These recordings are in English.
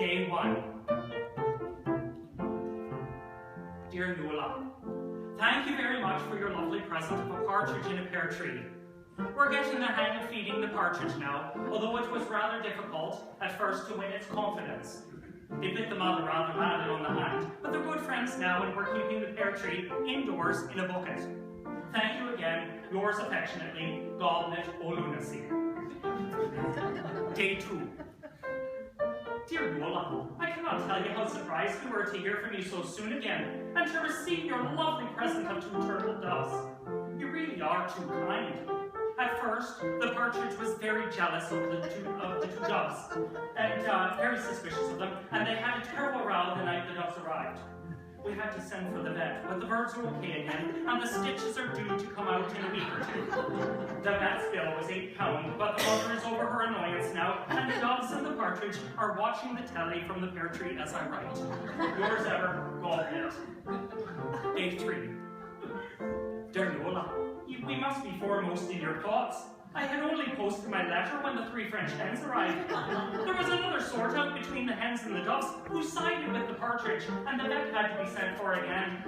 Day 1. Dear Nuala, thank you very much for your lovely present of a partridge in a pear tree. We're getting the hang of feeding the partridge now, although it was rather difficult at first to win its confidence. They bit the mother rather badly on the hand, but they're good friends now and we're keeping the pear tree indoors in a bucket. Thank you again, yours affectionately, Gobnait O'Lúnasa. Day 2. Dear Nuala, I cannot tell you how surprised we were to hear from you so soon again, and to receive your lovely present of 2 turtle doves. You really are too kind. At first, the partridge was very jealous of the two doves, and very suspicious of them, and they had a terrible row the night the doves arrived. We had to send for the vet, but the birds are okay again, and the stitches are due to come out in a week or 2. The vet's bill was £8, but the mother is over her annoyance now, and the doves and the partridge are watching the telly from the pear tree as I write. Yours ever, Gobnait. Day 3. Dear Nuala, we must be foremost in your thoughts. I had only posted my letter when the 3 French hens arrived. There was another sort out between the hens and the doves who sided with the partridge, and the vet had to be sent for again.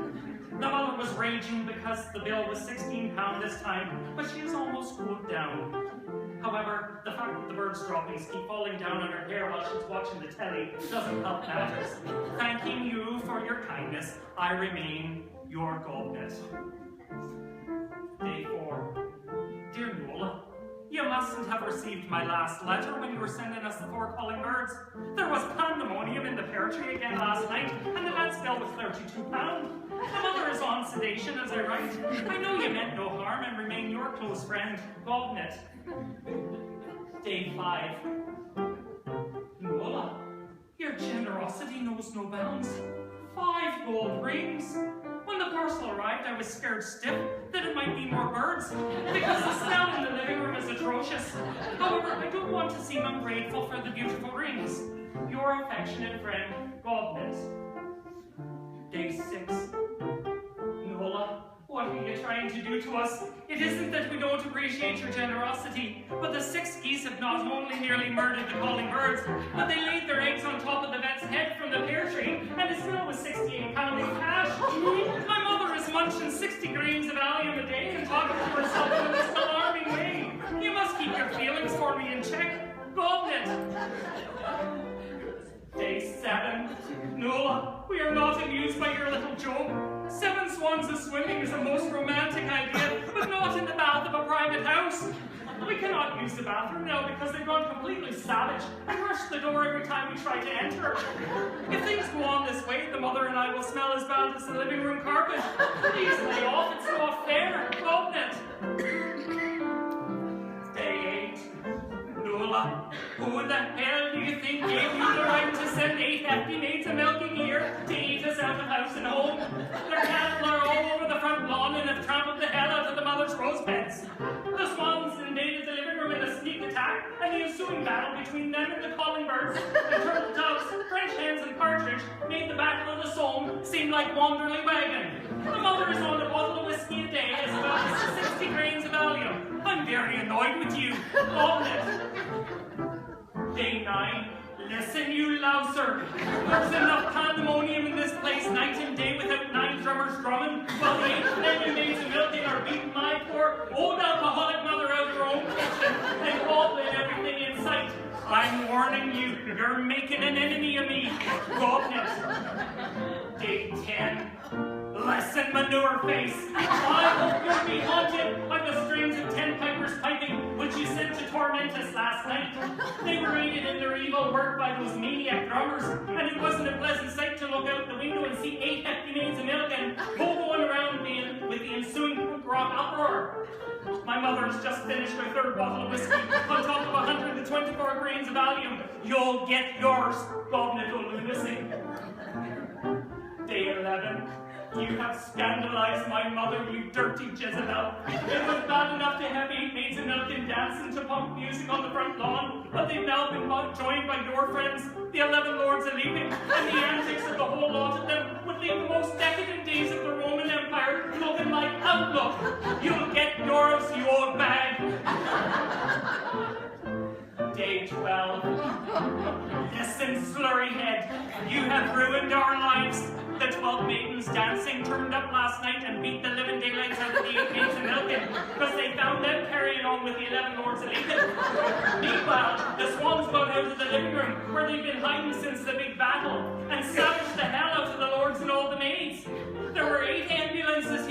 The mother was raging because the bill was £16 this time, but she is almost cooled down. However, the fact that the bird's droppings keep falling down on her hair while she's watching the telly doesn't help matters. Thanking you for your kindness, I remain your Gobnait. Day 4. Dear Nuala, you mustn't have received my last letter when you were sending us the 4 calling birds. There was pandemonium in the pear tree again last night, and the vet's bill was £32. The mother is on sedation as I write. I know you meant no harm and remain your close friend, Gobnait. Day 5. Nuala, your generosity knows no bounds. 5 gold rings. When the parcel arrived, I was scared stiff that it might be more birds, because the smell in the living room is atrocious. However, I don't want to seem ungrateful for the beautiful rings. Your affectionate friend, Gobnait. Day 6. Nuala, what are you trying to do to us? It isn't that we don't appreciate your generosity, but the 6 geese have not only nearly murdered the calling birds, but they laid their eggs on top of the vet's head from the pear tree, and his bill was £68 in cash. My mother is munching 60 grains of allium a day and talking to herself in this alarming way. You must keep your feelings for me in check. Gobnait. Day 7. Nuala, we are not amused by your little joke. 7 swans a-swimming is a most romantic idea, but not in the bath of a private house. We cannot use the bathroom now because they've gone completely savage and rush the door every time we try to enter. If things go on this way, the mother and I will smell as bad as the living room carpet. Please lay off, it's not fair. Gobnait. Day 8. Nuala, who the hell do you think gave you the right to send 8 hefty maids a milking here to eat us out of house and home? Their cattle are all over the front lawn and have trampled the hell out of the mother's rose beds. The swans invaded the living room in a sneak attack, and the ensuing battle between them and the calling birds, the turtle doves, French hens and partridge made the Battle of the Somme seem like Wanderley Wagon. The mother is on a bottle of whiskey a day as well as 60 grains of allium. I'm very annoyed with you. Gobnait. Day 9. Listen, you louser. There's enough pandemonium in this place night and day without 9 drummers drumming, while the 8 lemon maids of milking are beating my poor old alcoholic mother out of her own kitchen and gobbling everything in sight. I'm warning you, you're making an enemy of me. Gobnait. Day 10. Listen, manure face. I hope you'll be haunted by the strains of 10 pipers piping, which you sent to torment us last night. They were aided in their evil work by those maniac drummers, and it wasn't a pleasant sight to look out the window and see 8 hefty maids of milk and going around me with the ensuing punk rock uproar. My mother has just finished her 3rd bottle of whiskey on top of 124 grains of allium. You'll get yours, Gobnait O'Lúnasa. Day 11. You have scandalized my mother, you dirty Jezebel. It was bad enough to have 8 maids of milk and dancing to punk music on the front lawn, but they've now been joined by your friends, the 11 lords a leaping, and the antics of the whole lot of them would leave the most decadent days of the Roman Empire looking like outlook. You'll get yours, you old bag. Day 12. Listen, blurry head. You have ruined our lives. The 12 maidens dancing turned up last night and beat the living daylights out of the 8 maids of milking, because they found them carrying on with the 11 lords of Lincoln. Meanwhile, the swans got out of the living room, where they've been hiding since the big battle, and savaged the hell out of the lords and all the maids. There were 8 ambulances